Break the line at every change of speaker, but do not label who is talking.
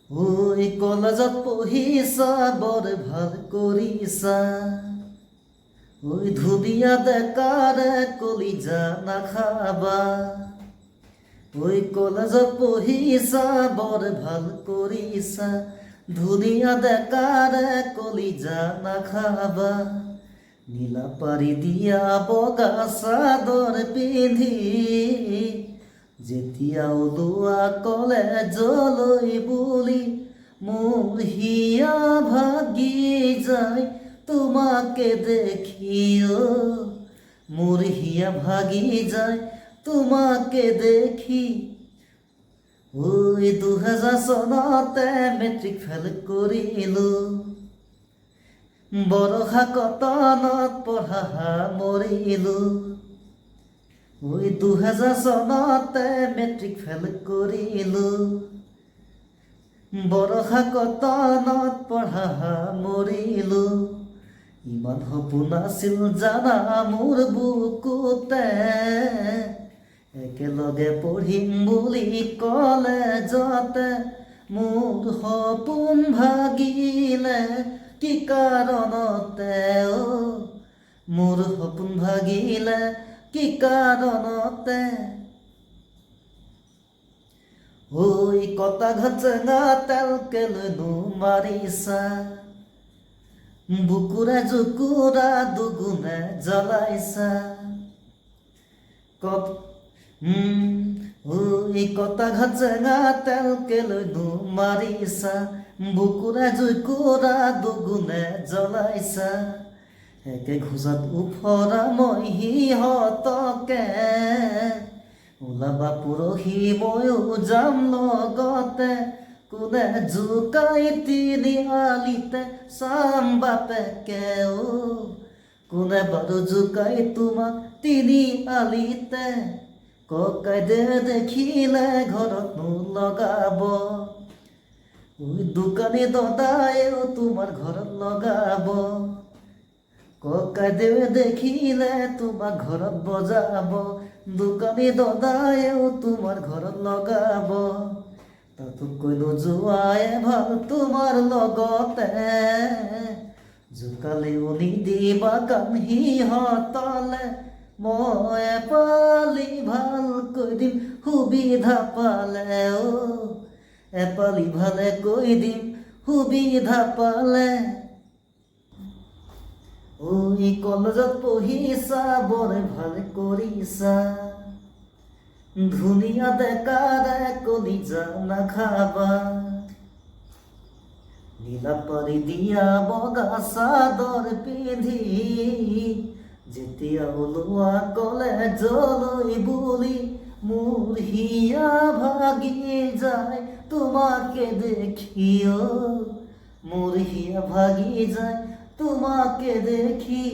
কলেজত পঢ়িছা বৰ ভাল কৰিছা ধুনীয়া ডেকাৰে কলিজা নাখাবা কলেজত পঢ়িছা বৰ ভাল কৰিছা ধুনীয়া ডেকাৰে কলিজা নাখাবা নীলা পাৰি দিয়া বগা চাদৰ পিন্ধি যেতিয়া ওলোৱা কলেজলৈ বুলি মোৰ হিয়া ভাগি যায় তোমাকে দেখি মোৰ হিয়া ভাগি যায় তোমাকে দেখি 2000 চনতে মেট্ৰিক ফেল কৰিলো বৰষা কটনত পঢ়া মৰিলো 2000 চনতে মেট্ৰিক ফেল কৰিলো বৰষা কটনত পঢ়া মৰিলো ইমান সপোন আছিল জানা মোৰ বুকুতে একেলগে পঢ়িম বুলি কলেজতে মোৰ সপোন ভাগিলে কি কাৰণতে মোৰ সপোন ভাগিলে কি কাৰণতে কটা ঘাট জেঙা তেলকে লৈনো মাৰিছা বুকুৰে জুকুৰা দুগুণে জ্বলাইছা কটা ঘাট জেঙা তেলকে লৈনো মাৰিছা বুকুৰে জুকুৰা দুগুণে জ্বলাইছা একে ঘোষাত উফৰা মই সিহঁতকে ওলাবা পৰহি ময়ো যাম লগতে কোনে জোকাই তিনিআলিতে চাম বাপেকে কোনে বাৰু জোকাই তোমাক তিনিআলিতে ককাইদে দেখিলে ঘৰত লগাব দোকানী দদায়েও তোমাৰ ঘৰত লগাব ককাইদেৱে দেখিলে তোমাক ঘৰত বজাব দোকানী দদায়েও তোমাৰ ঘৰত লগাব তাতোকৈ নোযোৱাই ভাল তোমাৰ লগতে জোকালেও নিদিবা কাম সিহঁতলে মই এপালি ভালকৈ দিম সুবিধা পালে এপালি ভালে কৈ দিম সুবিধা পালে কলেজত পঢ়িছা বৰ ভাল কৰিছা ধুনীয়া ডেকাৰে কলিজা নাখাবা নীলা পাৰি দিয়া বগা চাদৰ পিন্ধি যেতিয়া ওলোৱা কলেজলৈ বুলি মোৰ হিয়া ভাগি যায় তোমাকে দেখি মোৰ হিয়া ভাগি যায় তোমাকে দেখি